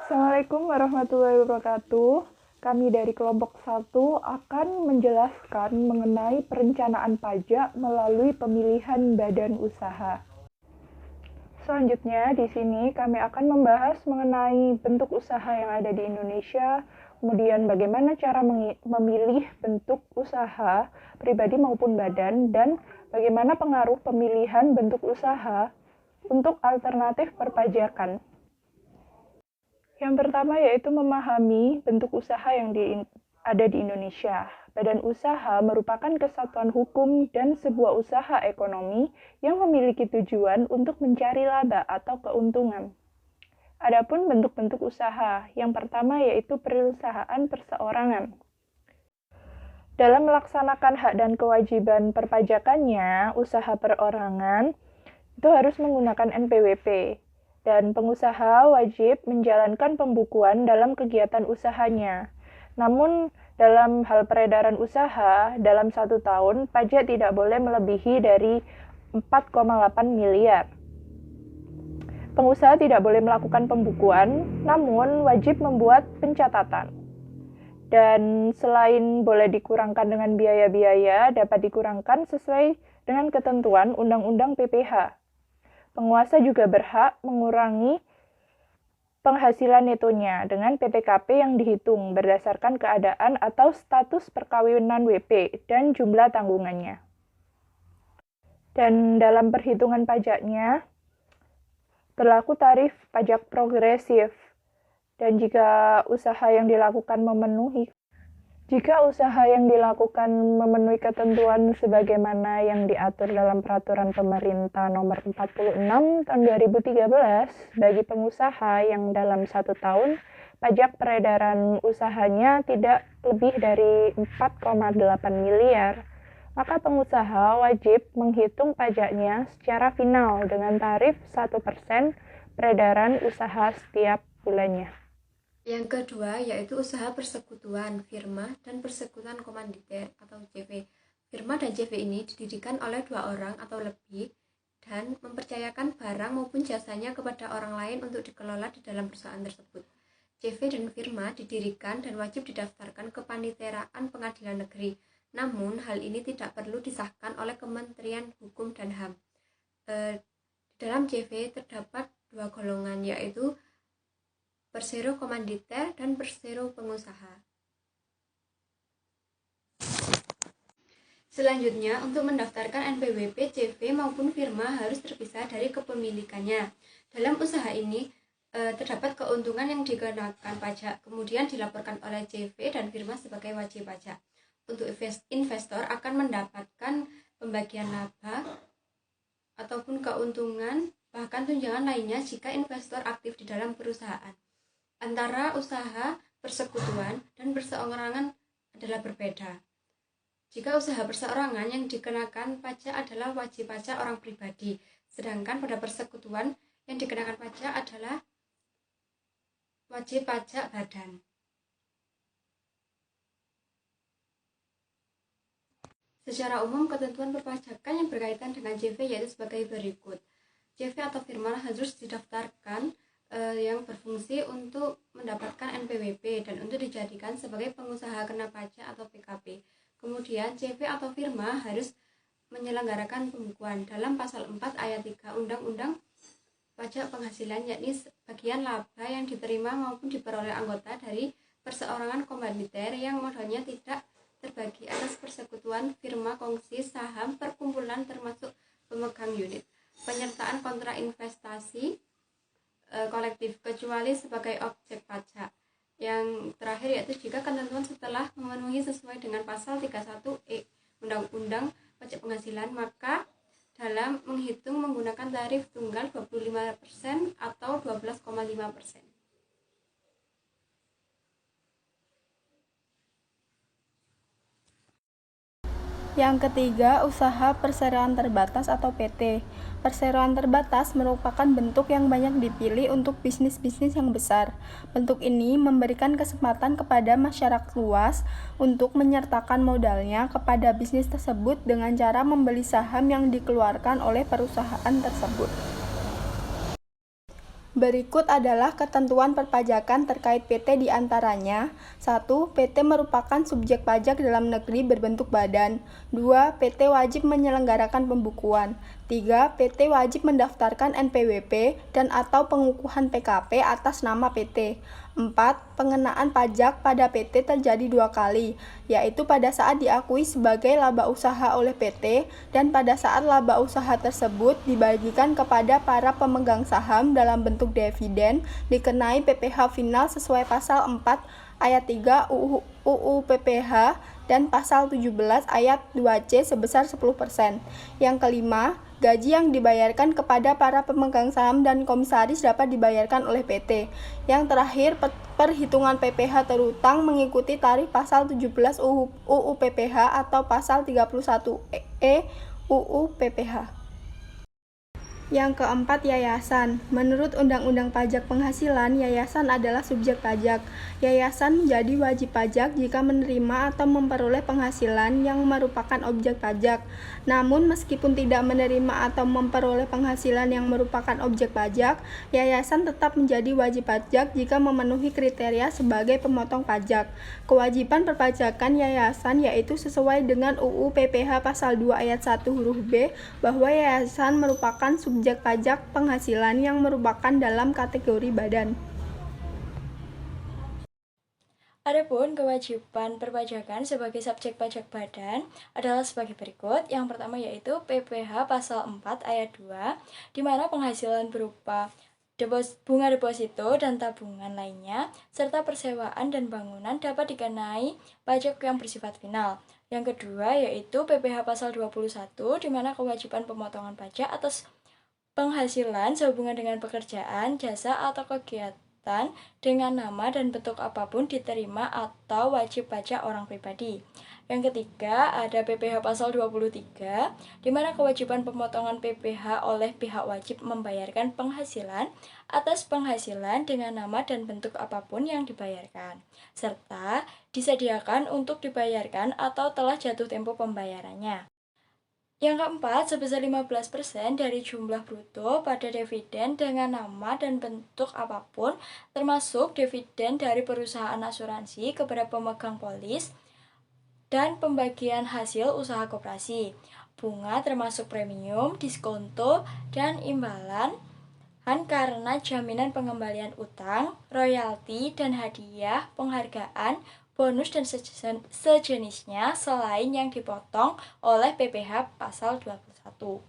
Assalamualaikum warahmatullahi wabarakatuh. Kami dari kelompok 1 akan menjelaskan mengenai perencanaan pajak melalui pemilihan badan usaha. Selanjutnya, di sini kami akan membahas mengenai bentuk usaha yang ada di Indonesia, kemudian bagaimana cara memilih bentuk usaha, pribadi maupun badan, dan bagaimana pengaruh pemilihan bentuk usaha untuk alternatif perpajakan. Yang pertama yaitu memahami bentuk usaha yang ada di Indonesia. Badan usaha merupakan kesatuan hukum dan sebuah usaha ekonomi yang memiliki tujuan untuk mencari laba atau keuntungan. Adapun bentuk-bentuk usaha, yang pertama yaitu perusahaan perseorangan. Dalam melaksanakan hak dan kewajiban perpajakannya, usaha perorangan itu harus menggunakan NPWP. Dan pengusaha wajib menjalankan pembukuan dalam kegiatan usahanya. Namun, dalam hal peredaran usaha, dalam 1 tahun, pajak tidak boleh melebihi dari 4,8 miliar. Pengusaha tidak boleh melakukan pembukuan, namun wajib membuat pencatatan. Dan selain boleh dikurangkan dengan biaya-biaya, dapat dikurangkan sesuai dengan ketentuan Undang-Undang PPH. Penguasa juga berhak mengurangi penghasilan netonya dengan PPKP yang dihitung berdasarkan keadaan atau status perkawinan WP dan jumlah tanggungannya. Dan dalam perhitungan pajaknya, berlaku tarif pajak progresif. Dan jika usaha yang dilakukan memenuhi ketentuan sebagaimana yang diatur dalam Peraturan Pemerintah Nomor 46 Tahun 2013 bagi pengusaha yang dalam 1 tahun pajak peredaran usahanya tidak lebih dari 4,8 miliar, maka pengusaha wajib menghitung pajaknya secara final dengan tarif 1% peredaran usaha setiap bulannya. Yang kedua yaitu usaha persekutuan, firma, dan persekutuan komanditer atau CV. Firma dan CV ini didirikan oleh 2 orang atau lebih dan mempercayakan barang maupun jasanya kepada orang lain untuk dikelola di dalam perusahaan tersebut. CV dan firma didirikan dan wajib didaftarkan ke Paniteraan Pengadilan Negeri. Namun, hal ini tidak perlu disahkan oleh Kementerian Hukum dan HAM. Di dalam CV terdapat 2 golongan, yaitu persero komanditer dan persero pengusaha. Selanjutnya, untuk mendaftarkan NPWP, CV maupun firma harus terpisah dari kepemilikannya. Dalam usaha ini, terdapat keuntungan yang dikenakan pajak, kemudian dilaporkan oleh CV dan firma sebagai wajib pajak. Untuk investor akan mendapatkan pembagian laba ataupun keuntungan, bahkan tunjangan lainnya jika investor aktif di dalam perusahaan. Antara usaha persekutuan dan perseorangan adalah berbeda. Jika usaha perseorangan yang dikenakan pajak adalah wajib pajak orang pribadi, sedangkan pada persekutuan yang dikenakan pajak adalah wajib pajak badan. Secara umum, ketentuan perpajakan yang berkaitan dengan CV yaitu sebagai berikut. CV atau firma harus didaftarkan yang berfungsi untuk mendapatkan NPWP dan untuk dijadikan sebagai pengusaha kena pajak atau PKP. Kemudian CV atau firma harus menyelenggarakan pembukuan dalam pasal 4 ayat 3 Undang-Undang Pajak Penghasilan, yakni bagian laba yang diterima maupun diperoleh anggota dari perseorangan komanditer yang modalnya tidak terbagi atas persekutuan, firma, kongsi, saham, perkumpulan termasuk pemegang unit, penyertaan kontrak investasi kolektif kecuali sebagai objek pajak. Yang terakhir yaitu jika ketentuan setelah memenuhi sesuai dengan pasal 31E Undang-Undang Pajak Penghasilan, maka dalam menghitung menggunakan tarif tunggal 25% atau 12,5%. Yang ketiga, usaha perseroan terbatas atau PT. Perseroan terbatas merupakan bentuk yang banyak dipilih untuk bisnis-bisnis yang besar. Bentuk ini memberikan kesempatan kepada masyarakat luas untuk menyertakan modalnya kepada bisnis tersebut dengan cara membeli saham yang dikeluarkan oleh perusahaan tersebut. Berikut adalah ketentuan perpajakan terkait PT di antaranya. 1. PT merupakan subjek pajak dalam negeri berbentuk badan. 2. PT wajib menyelenggarakan pembukuan. 3. PT wajib mendaftarkan NPWP dan atau pengukuhan PKP atas nama PT. 4. Pengenaan pajak pada PT terjadi 2 kali, yaitu pada saat diakui sebagai laba usaha oleh PT dan pada saat laba usaha tersebut dibagikan kepada para pemegang saham dalam bentuk dividen dikenai PPh final sesuai pasal 4 ayat 3 UU PPh dan pasal 17 ayat 2C sebesar 10%. Yang kelima, gaji yang dibayarkan kepada para pemegang saham dan komisaris dapat dibayarkan oleh PT. Yang terakhir, perhitungan PPh terutang mengikuti tarif pasal 17 UU PPh atau pasal 31E UU PPh. Yang keempat, yayasan. Menurut Undang-Undang Pajak Penghasilan, yayasan adalah subjek pajak. Yayasan menjadi wajib pajak jika menerima atau memperoleh penghasilan yang merupakan objek pajak. Namun, meskipun tidak menerima atau memperoleh penghasilan yang merupakan objek pajak, yayasan tetap menjadi wajib pajak jika memenuhi kriteria sebagai pemotong pajak. Kewajiban perpajakan yayasan yaitu sesuai dengan UU PPh pasal 2 ayat 1 huruf B bahwa yayasan merupakan subjek pajak penghasilan yang merupakan dalam kategori badan. Adapun kewajiban perpajakan sebagai subjek pajak badan adalah sebagai berikut. Yang pertama yaitu PPh pasal 4 ayat 2, di mana penghasilan berupa bunga deposito dan tabungan lainnya, serta persewaan dan bangunan dapat dikenai pajak yang bersifat final. Yang kedua yaitu PPh pasal 21, di mana kewajiban pemotongan pajak atas penghasilan sehubungan dengan pekerjaan, jasa, atau kegiatan dengan nama dan bentuk apapun diterima atau wajib pajak orang pribadi. Yang ketiga, ada PPh pasal 23, di mana kewajiban pemotongan PPh oleh pihak wajib membayarkan penghasilan atas penghasilan dengan nama dan bentuk apapun yang dibayarkan, serta disediakan untuk dibayarkan atau telah jatuh tempo pembayarannya. Yang keempat, sebesar 15% dari jumlah bruto pada dividen dengan nama dan bentuk apapun, termasuk dividen dari perusahaan asuransi kepada pemegang polis dan pembagian hasil usaha koperasi. Bunga termasuk premium, diskonto, dan imbalan karena jaminan pengembalian utang, royalti, dan hadiah, penghargaan, bonus dan sejenisnya selain yang dipotong oleh PPh pasal 21.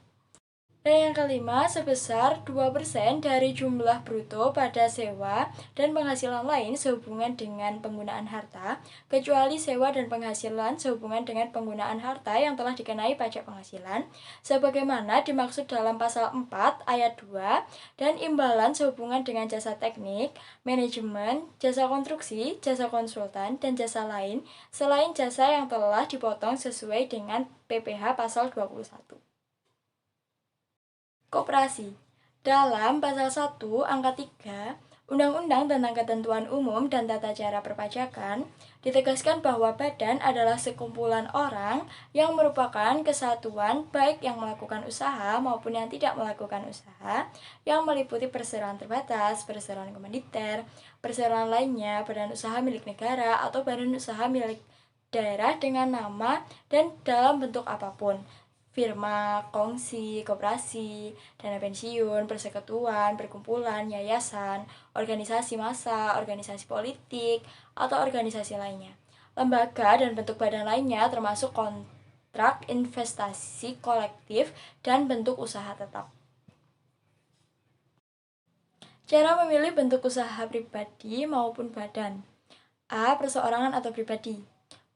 Dan yang kelima, sebesar 2% dari jumlah bruto pada sewa dan penghasilan lain sehubungan dengan penggunaan harta, kecuali sewa dan penghasilan sehubungan dengan penggunaan harta yang telah dikenai pajak penghasilan, sebagaimana dimaksud dalam pasal 4 ayat 2, dan imbalan sehubungan dengan jasa teknik, manajemen, jasa konstruksi, jasa konsultan, dan jasa lain, selain jasa yang telah dipotong sesuai dengan PPh pasal 21. Koperasi. Dalam pasal 1 angka 3 Undang-Undang tentang Ketentuan Umum dan Tata Cara Perpajakan ditegaskan bahwa badan adalah sekumpulan orang yang merupakan kesatuan baik yang melakukan usaha maupun yang tidak melakukan usaha, yang meliputi perseroan terbatas, perseroan komaniter, perseroan lainnya, badan usaha milik negara atau badan usaha milik daerah dengan nama dan dalam bentuk apapun, firma, kongsi, koperasi, dana pensiun, persekutuan, perkumpulan, yayasan, organisasi massa, organisasi politik, atau organisasi lainnya. Lembaga dan bentuk badan lainnya termasuk kontrak investasi kolektif dan bentuk usaha tetap. Cara memilih bentuk usaha pribadi maupun badan. A. Perseorangan atau pribadi.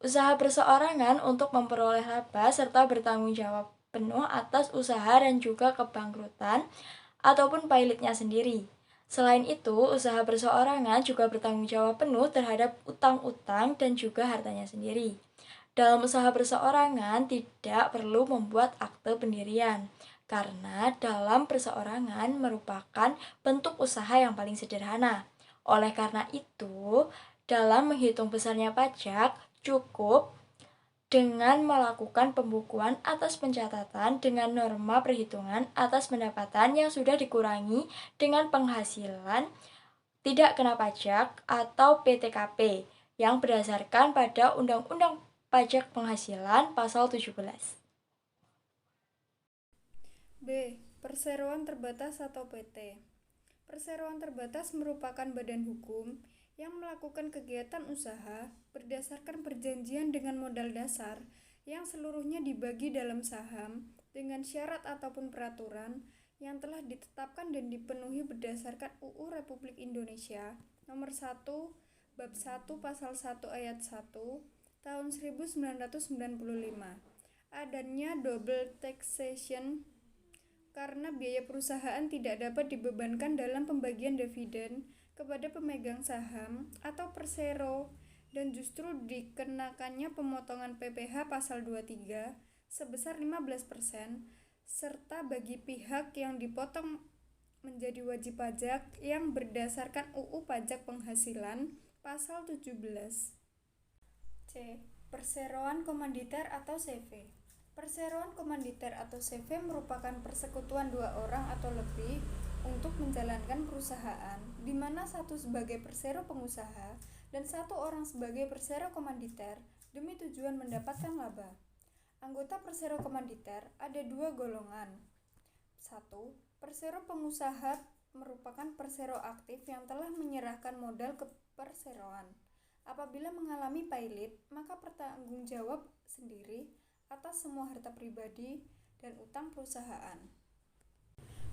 Usaha perseorangan untuk memperoleh laba serta bertanggung jawab penuh atas usaha dan juga kebangkrutan ataupun pilotnya sendiri. Selain itu, usaha perseorangan juga bertanggung jawab penuh terhadap utang-utang dan juga hartanya sendiri. Dalam usaha perseorangan tidak perlu membuat akte pendirian, karena dalam perseorangan merupakan bentuk usaha yang paling sederhana. Oleh karena itu, dalam menghitung besarnya pajak, cukup dengan melakukan pembukuan atas pencatatan dengan norma perhitungan atas pendapatan yang sudah dikurangi dengan penghasilan tidak kena pajak atau PTKP yang berdasarkan pada Undang-Undang Pajak Penghasilan Pasal 17. B. Perseroan terbatas atau PT. Perseroan terbatas merupakan badan hukum yang melakukan kegiatan usaha berdasarkan perjanjian dengan modal dasar yang seluruhnya dibagi dalam saham dengan syarat ataupun peraturan yang telah ditetapkan dan dipenuhi berdasarkan UU Republik Indonesia Nomor 1 Bab 1 Pasal 1 Ayat 1 tahun 1995. Adanya double taxation karena biaya perusahaan tidak dapat dibebankan dalam pembagian dividen kepada pemegang saham atau persero dan justru dikenakannya pemotongan PPh pasal 23 sebesar 15% serta bagi pihak yang dipotong menjadi wajib pajak yang berdasarkan UU Pajak Penghasilan pasal 17. C. Perseroan komanditer atau CV. Perseroan komanditer atau CV merupakan persekutuan dua orang atau lebih untuk menjalankan perusahaan, di mana satu sebagai persero pengusaha dan satu orang sebagai persero komanditer demi tujuan mendapatkan laba. Anggota persero komanditer ada dua golongan. 1. Persero pengusaha merupakan persero aktif yang telah menyerahkan modal ke perseroan. Apabila mengalami pailit, maka bertanggung jawab sendiri atas semua harta pribadi dan utang perusahaan.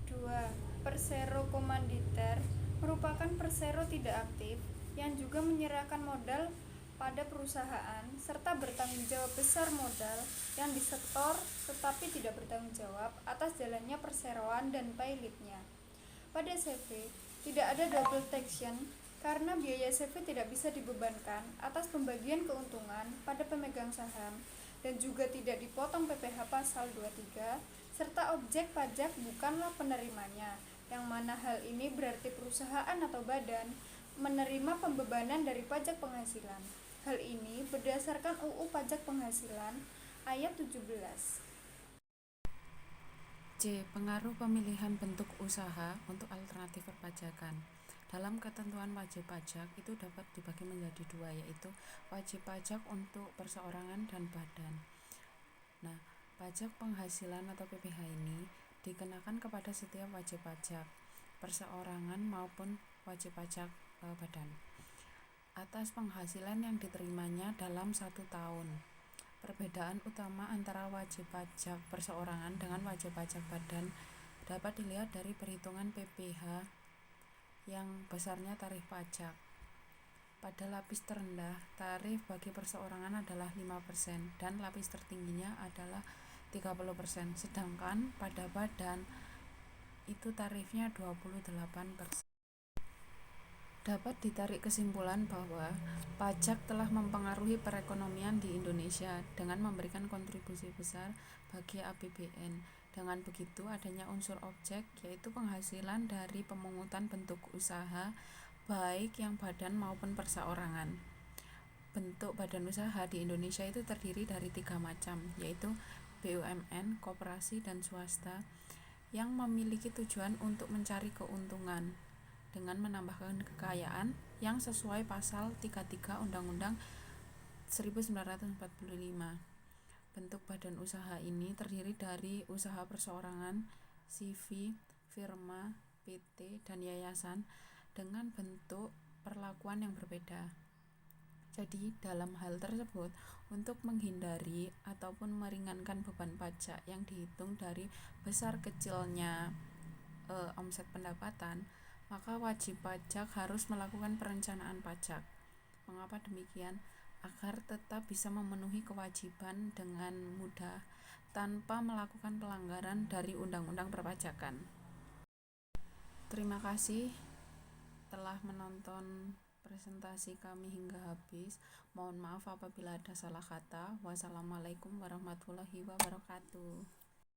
2. Persero komanditer merupakan persero tidak aktif yang juga menyerahkan modal pada perusahaan serta bertanggung jawab besar modal yang disetor tetapi tidak bertanggung jawab atas jalannya perseroan dan pailitnya. Pada CV, tidak ada double taxation karena biaya CV tidak bisa dibebankan atas pembagian keuntungan pada pemegang saham dan juga tidak dipotong PPh pasal 23 serta objek pajak bukanlah penerimanya, yang mana hal ini berarti perusahaan atau badan menerima pembebanan dari pajak penghasilan. Hal ini berdasarkan UU Pajak Penghasilan ayat 17. C. Pengaruh pemilihan bentuk usaha untuk alternatif perpajakan. Dalam ketentuan wajib pajak itu dapat dibagi menjadi dua, yaitu wajib pajak untuk perseorangan dan badan. Nah, pajak penghasilan atau PPh ini dikenakan kepada setiap wajib pajak perseorangan maupun wajib pajak badan atas penghasilan yang diterimanya dalam 1 tahun. Perbedaan utama antara wajib pajak perseorangan dengan wajib pajak badan dapat dilihat dari perhitungan PPh yang besarnya tarif pajak. Pada lapis terendah, tarif bagi perseorangan adalah 5% dan lapis tertingginya adalah 30%, sedangkan pada badan itu tarifnya 28%. Dapat ditarik kesimpulan bahwa pajak telah mempengaruhi perekonomian di Indonesia dengan memberikan kontribusi besar bagi APBN. Dengan begitu, adanya unsur objek yaitu penghasilan dari pemungutan bentuk usaha baik yang badan maupun perseorangan. Bentuk badan usaha di Indonesia itu terdiri dari 3 macam, yaitu BUMN, koperasi, dan swasta yang memiliki tujuan untuk mencari keuntungan dengan menambahkan kekayaan yang sesuai pasal 33 Undang-Undang 1945. Bentuk badan usaha ini terdiri dari usaha perseorangan, CV, firma, PT, dan yayasan dengan bentuk perlakuan yang berbeda. Jadi, dalam hal tersebut, untuk menghindari ataupun meringankan beban pajak yang dihitung dari besar kecilnya omset pendapatan, maka wajib pajak harus melakukan perencanaan pajak. Mengapa demikian? Agar tetap bisa memenuhi kewajiban dengan mudah tanpa melakukan pelanggaran dari undang-undang perpajakan. Terima kasih telah menonton presentasi kami hingga habis. Mohon maaf apabila ada salah kata. Wassalamualaikum warahmatullahi wabarakatuh.